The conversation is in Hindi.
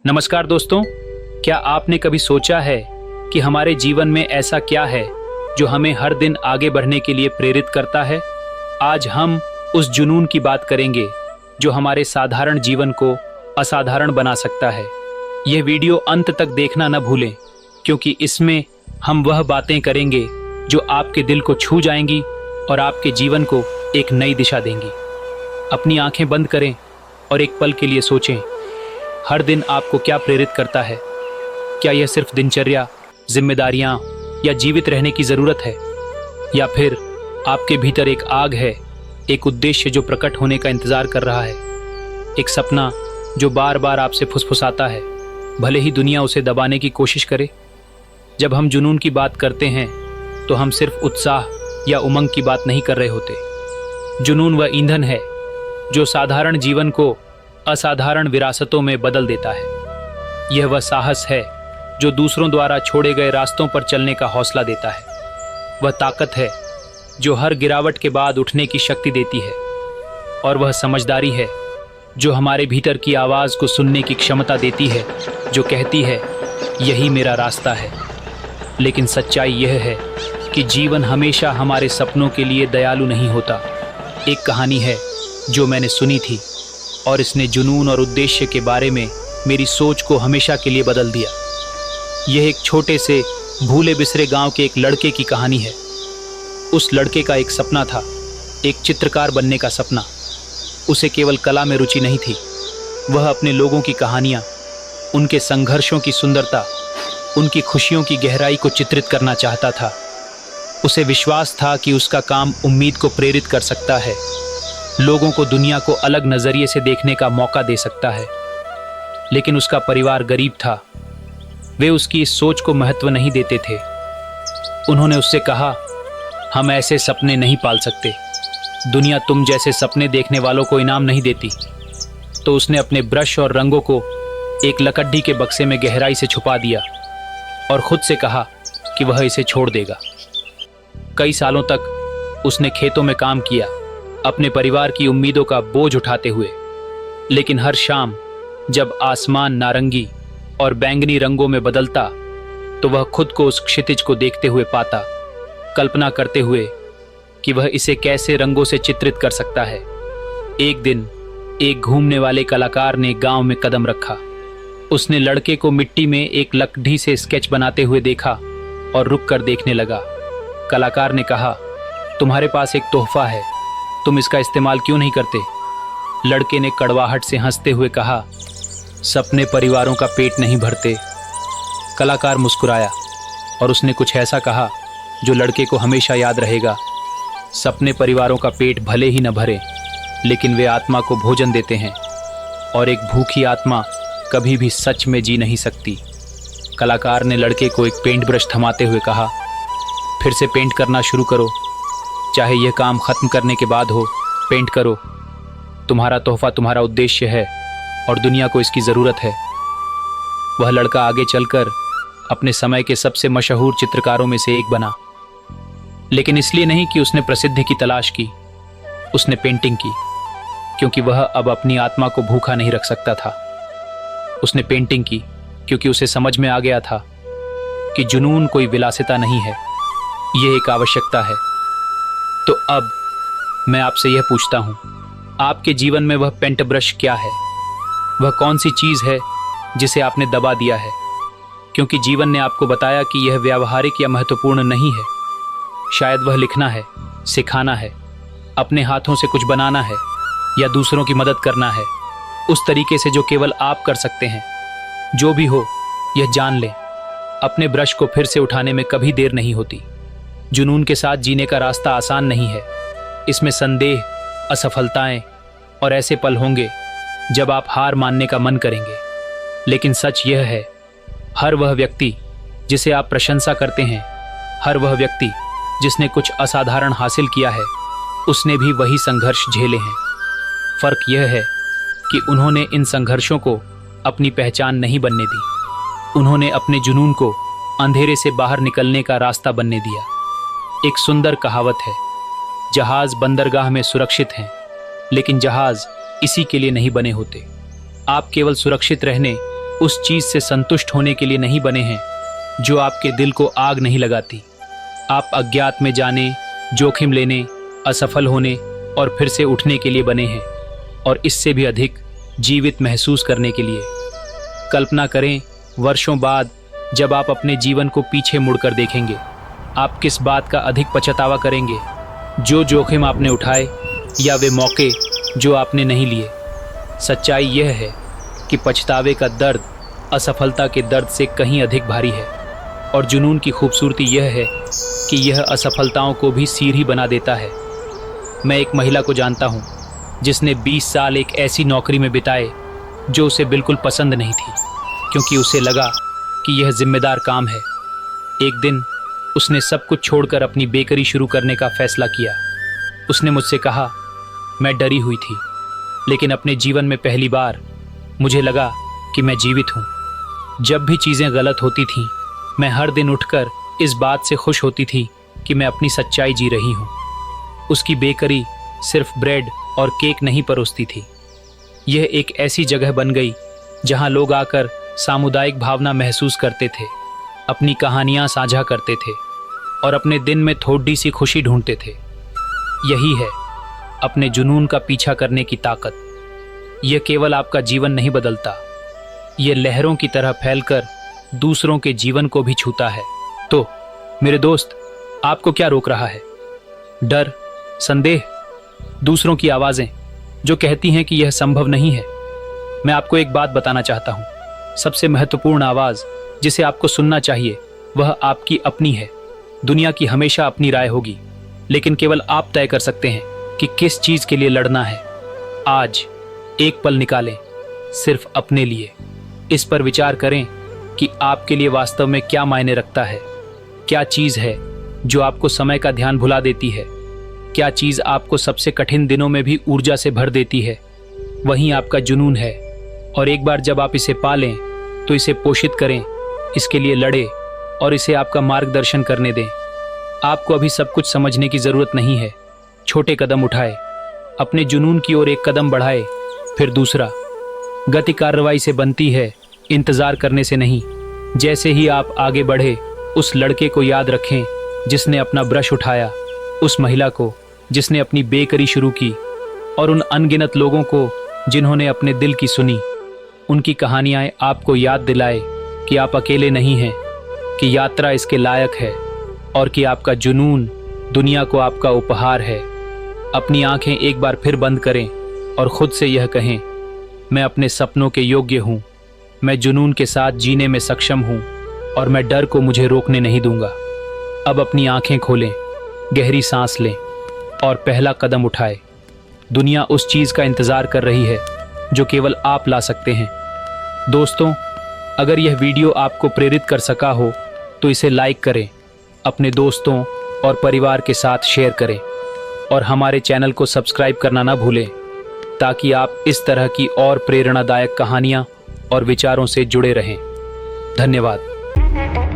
नमस्कार दोस्तों, क्या आपने कभी सोचा है कि हमारे जीवन में ऐसा क्या है जो हमें हर दिन आगे बढ़ने के लिए प्रेरित करता है। आज हम उस जुनून की बात करेंगे जो हमारे साधारण जीवन को असाधारण बना सकता है। यह वीडियो अंत तक देखना न भूलें, क्योंकि इसमें हम वह बातें करेंगे जो आपके दिल को छू जाएंगी और आपके जीवन को एक नई दिशा देंगी। अपनी आंखें बंद करें और एक पल के लिए सोचें, हर दिन आपको क्या प्रेरित करता है। क्या यह सिर्फ दिनचर्या, जिम्मेदारियां या जीवित रहने की जरूरत है, या फिर आपके भीतर एक आग है, एक उद्देश्य जो प्रकट होने का इंतजार कर रहा है, एक सपना जो बार बार आपसे फुसफुसाता है, भले ही दुनिया उसे दबाने की कोशिश करे। जब हम जुनून की बात करते हैं तो हम सिर्फ उत्साह या उमंग की बात नहीं कर रहे होते। जुनून वह ईंधन है जो साधारण जीवन को असाधारण विरासतों में बदल देता है। यह वह साहस है जो दूसरों द्वारा छोड़े गए रास्तों पर चलने का हौसला देता है। वह ताकत है जो हर गिरावट के बाद उठने की शक्ति देती है। और वह समझदारी है जो हमारे भीतर की आवाज को सुनने की क्षमता देती है, जो कहती है यही मेरा रास्ता है। लेकिन सच्चाई यह है कि जीवन हमेशा हमारे सपनों के लिए दयालु नहीं होता। एक कहानी है जो मैंने सुनी थी और इसने जुनून और उद्देश्य के बारे में मेरी सोच को हमेशा के लिए बदल दिया। यह एक छोटे से भूले बिसरे गांव के एक लड़के की कहानी है। उस लड़के का एक सपना था, एक चित्रकार बनने का सपना। उसे केवल कला में रुचि नहीं थी, वह अपने लोगों की कहानियां, उनके संघर्षों की सुंदरता, उनकी खुशियों की गहराई को चित्रित करना चाहता था। उसे विश्वास था कि उसका काम उम्मीद को प्रेरित कर सकता है, लोगों को दुनिया को अलग नजरिए से देखने का मौका दे सकता है। लेकिन उसका परिवार गरीब था। वे उसकी इस सोच को महत्व नहीं देते थे। उन्होंने उससे कहा, हम ऐसे सपने नहीं पाल सकते, दुनिया तुम जैसे सपने देखने वालों को इनाम नहीं देती। तो उसने अपने ब्रश और रंगों को एक लकड़ी के बक्से में गहराई से छुपा दिया और खुद से कहा कि वह इसे छोड़ देगा। कई सालों तक उसने खेतों में काम किया, अपने परिवार की उम्मीदों का बोझ उठाते हुए। लेकिन हर शाम जब आसमान नारंगी और बैंगनी रंगों में बदलता तो वह खुद को उस क्षितिज को देखते हुए पाता, कल्पना करते हुए कि वह इसे कैसे रंगों से चित्रित कर सकता है। एक दिन एक घूमने वाले कलाकार ने गांव में कदम रखा। उसने लड़के को मिट्टी में एक लकड़ी से स्केच बनाते हुए देखा और रुक कर देखने लगा। कलाकार ने कहा, तुम्हारे पास एक तोहफा है, तुम इसका इस्तेमाल क्यों नहीं करते? लड़के ने कड़वाहट से हंसते हुए कहा, सपने परिवारों का पेट नहीं भरते। कलाकार मुस्कुराया और उसने कुछ ऐसा कहा जो लड़के को हमेशा याद रहेगा। सपने परिवारों का पेट भले ही न भरे, लेकिन वे आत्मा को भोजन देते हैं, और एक भूखी आत्मा कभी भी सच में जी नहीं सकती। कलाकार ने लड़के को एक पेंट ब्रश थमाते हुए कहा, फिर से पेंट करना शुरू करो, चाहे यह काम खत्म करने के बाद हो, पेंट करो। तुम्हारा तोहफा तुम्हारा उद्देश्य है और दुनिया को इसकी ज़रूरत है। वह लड़का आगे चलकर अपने समय के सबसे मशहूर चित्रकारों में से एक बना, लेकिन इसलिए नहीं कि उसने प्रसिद्धि की तलाश की। उसने पेंटिंग की क्योंकि वह अब अपनी आत्मा को भूखा नहीं रख सकता था। उसने पेंटिंग की क्योंकि उसे समझ में आ गया था कि जुनून कोई विलासिता नहीं है, यह एक आवश्यकता है। तो अब मैं आपसे यह पूछता हूं, आपके जीवन में वह पेंट ब्रश क्या है? वह कौन सी चीज है जिसे आपने दबा दिया है? क्योंकि जीवन ने आपको बताया कि यह व्यावहारिक या महत्वपूर्ण नहीं है। शायद वह लिखना है, सिखाना है, अपने हाथों से कुछ बनाना है, या दूसरों की मदद करना है उस तरीके से जो केवल आप कर सकते हैं। जो भी हो, यह जान लें, अपने ब्रश को फिर से उठाने में कभी देर नहीं होती। जुनून के साथ जीने का रास्ता आसान नहीं है। इसमें संदेह, असफलताएं और ऐसे पल होंगे जब आप हार मानने का मन करेंगे। लेकिन सच यह है, हर वह व्यक्ति जिसे आप प्रशंसा करते हैं, हर वह व्यक्ति जिसने कुछ असाधारण हासिल किया है, उसने भी वही संघर्ष झेले हैं। फर्क यह है कि उन्होंने इन संघर्षों को अपनी पहचान नहीं बनने दी, उन्होंने अपने जुनून को अंधेरे से बाहर निकलने का रास्ता बनने दिया। एक सुंदर कहावत है, जहाज बंदरगाह में सुरक्षित हैं, लेकिन जहाज इसी के लिए नहीं बने होते। आप केवल सुरक्षित रहने उस चीज से संतुष्ट होने के लिए नहीं बने हैं जो आपके दिल को आग नहीं लगाती। आप अज्ञात में जाने, जोखिम लेने, असफल होने और फिर से उठने के लिए बने हैं, और इससे भी अधिक जीवित महसूस करने के लिए। कल्पना करें, वर्षों बाद जब आप अपने जीवन को पीछे मुड़कर देखेंगे, आप किस बात का अधिक पछतावा करेंगे? जो जोखिम आपने उठाए या वे मौके जो आपने नहीं लिए? सच्चाई यह है कि पछतावे का दर्द असफलता के दर्द से कहीं अधिक भारी है, और जुनून की खूबसूरती यह है कि यह असफलताओं को भी सीढ़ी बना देता है। मैं एक महिला को जानता हूँ जिसने 20 साल एक ऐसी नौकरी में बिताए जो उसे बिल्कुल पसंद नहीं थी, क्योंकि उसे लगा कि यह जिम्मेदार काम है। एक दिन उसने सब कुछ छोड़कर अपनी बेकरी शुरू करने का फैसला किया। उसने मुझसे कहा, मैं डरी हुई थी, लेकिन अपने जीवन में पहली बार मुझे लगा कि मैं जीवित हूँ। जब भी चीज़ें गलत होती थीं, मैं हर दिन उठकर इस बात से खुश होती थी कि मैं अपनी सच्चाई जी रही हूँ। उसकी बेकरी सिर्फ ब्रेड और केक नहीं परोसती थी, यह एक ऐसी जगह बन गई जहाँ लोग आकर सामुदायिक भावना महसूस करते थे, अपनी कहानियाँ साझा करते थे और अपने दिन में थोड़ी सी खुशी ढूंढते थे। यही है अपने जुनून का पीछा करने की ताकत। यह केवल आपका जीवन नहीं बदलता, यह लहरों की तरह फैलकर दूसरों के जीवन को भी छूता है। तो मेरे दोस्त, आपको क्या रोक रहा है? डर, संदेह, दूसरों की आवाज़ें जो कहती हैं कि यह संभव नहीं है? मैं आपको एक बात बताना चाहता हूँ। सबसे महत्वपूर्ण आवाज़ जिसे आपको सुनना चाहिए वह आपकी अपनी है। दुनिया की हमेशा अपनी राय होगी, लेकिन केवल आप तय कर सकते हैं कि किस चीज़ के लिए लड़ना है। आज एक पल निकालें सिर्फ अपने लिए। इस पर विचार करें कि आपके लिए वास्तव में क्या मायने रखता है। क्या चीज़ है जो आपको समय का ध्यान भुला देती है? क्या चीज़ आपको सबसे कठिन दिनों में भी ऊर्जा से भर देती है? वहीं आपका जुनून है, और एक बार जब आप इसे पालें तो इसे पोषित करें, इसके लिए लड़े और इसे आपका मार्गदर्शन करने दें। आपको अभी सब कुछ समझने की ज़रूरत नहीं है। छोटे कदम उठाए, अपने जुनून की ओर एक कदम बढ़ाए, फिर दूसरा। गति कार्रवाई से बनती है, इंतज़ार करने से नहीं। जैसे ही आप आगे बढ़े, उस लड़के को याद रखें जिसने अपना ब्रश उठाया, उस महिला को जिसने अपनी बेकरी शुरू की, और उन अनगिनत लोगों को जिन्होंने अपने दिल की सुनी। उनकी कहानियाँ आपको याद दिलाए कि आप अकेले नहीं हैं, कि यात्रा इसके लायक है, और कि आपका जुनून दुनिया को आपका उपहार है। अपनी आंखें एक बार फिर बंद करें और खुद से यह कहें, मैं अपने सपनों के योग्य हूँ, मैं जुनून के साथ जीने में सक्षम हूँ, और मैं डर को मुझे रोकने नहीं दूंगा। अब अपनी आंखें खोलें, गहरी सांस लें और पहला कदम उठाएं। दुनिया उस चीज़ का इंतज़ार कर रही है जो केवल आप ला सकते हैं। दोस्तों, अगर यह वीडियो आपको प्रेरित कर सका हो तो इसे लाइक करें, अपने दोस्तों और परिवार के साथ शेयर करें, और हमारे चैनल को सब्सक्राइब करना ना भूलें, ताकि आप इस तरह की और प्रेरणादायक कहानियाँ और विचारों से जुड़े रहें। धन्यवाद।